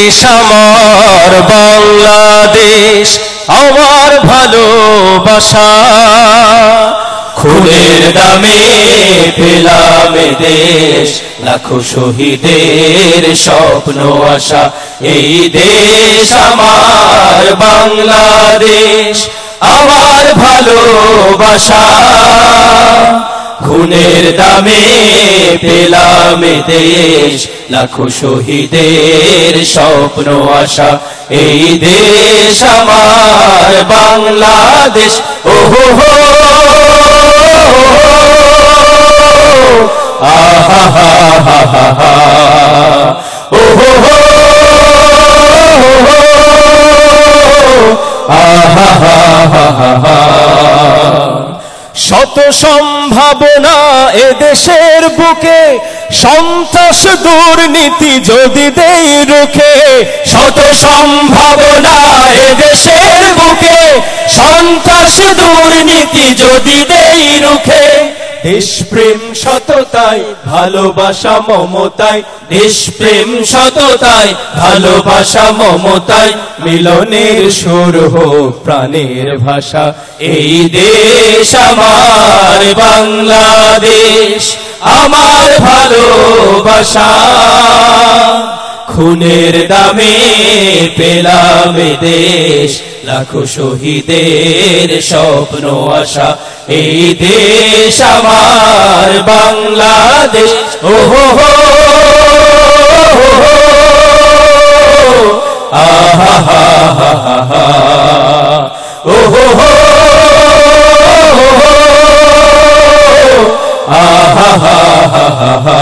দেশ আমার বাংলাদেশ, আমার ভালোবাসা। খুনের দামে পেলাম দেশ, লাখো শহীদের স্বপ্ন আশা। এই দেশ আমার বাংলাদেশ, আমার ভালোবাসা। খুনের দামে পেলাম দেশ, লাখো শহীদের স্বপ্ন আশা। এই দেশ আমার বাংলাদেশ। ওহো হো আহা হা হা হা হা, ওহো হো আহা হা হা হা হা। শত সম্ভাবনা এদেশের বুকে, সন্ত্রাস দুর্নীতি যদি দেই রুখে। শত সম্ভাবনা এদেশের বুকে, সন্ত্রাস দুর্নীতি যদি দেই রুখে। দেশপ্রেম সততায় ভালোবাসা মমতায়, দেশপ্রেম সততায় ভালোবাসা মমতায়। মিলনের সুর হোক প্রাণের ভাষা। এই দেশ আমার বাংলাদেশ, আমার ভালোবাসা। খুনের দামে পেলাম দেশ, লাখো শহীদের স্বপ্ন আশা। এই দেশ আমার বাংলাদেশ। ওহো হো আহা হা হা হা হা, ওহো হো আহা হা হা হা হা।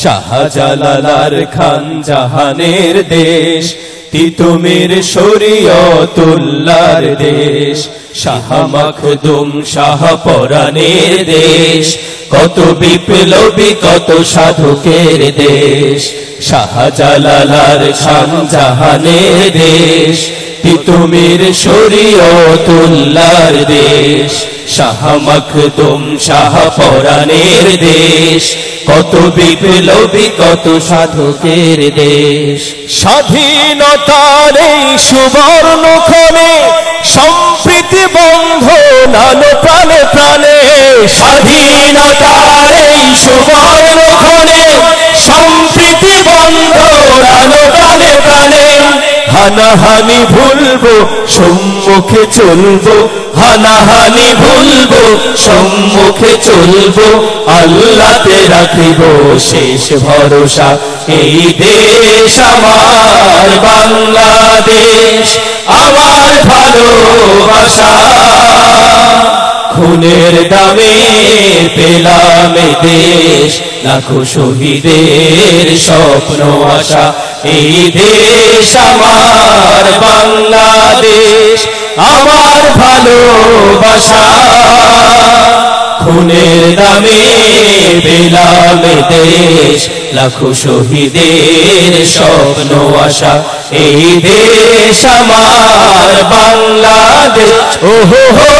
শাহজালাল খান জাহানের দেশ, তিতুমির শরীয়তুল্লাহর দেশ। শাহ মাখদুম শাহ পরাণের দেশ, কত বিপ্লবী কত সাধকের দেশ। শাহজালাল খান জাহানের দেশ, তিতুমির শরীয়তুল্লাহর দেশ। শাহ মাখদুম শাহ পরাণের দেশ, কত বিপ্লবী কত সাধকের দেশ। স্বাধীনতার এই সুবর্ণ ক্ষণে সম্প্রীতি বন্ধন আলো প্রাণে প্রাণে। স্বাধীনতার এই সুবর্ণ ক্ষণে সম্প্রীতি বন্ধন আলো প্রাণে প্রাণে। হানাহানি ভুলবো, সম্মুখে চলবো। হানাহানি ভুলবো, সম্মুখে চলবো। আল্লাহতে রাখিব শেষ ভরসা। এই দেশ আমার বাংলাদেশ, আমার ভালোবাসা। খুনের দামে পেলাম দেশ, লাখো শহীদের স্বপ্ন আশা। এই দেশ আমার বাংলাদেশ, আমার ভালোবাসা। খুনের দামে পেলাম দেশ, লাখো শহীদের স্বপ্ন আশা। এই দেশ আমার বাংলাদেশ। ওহো হো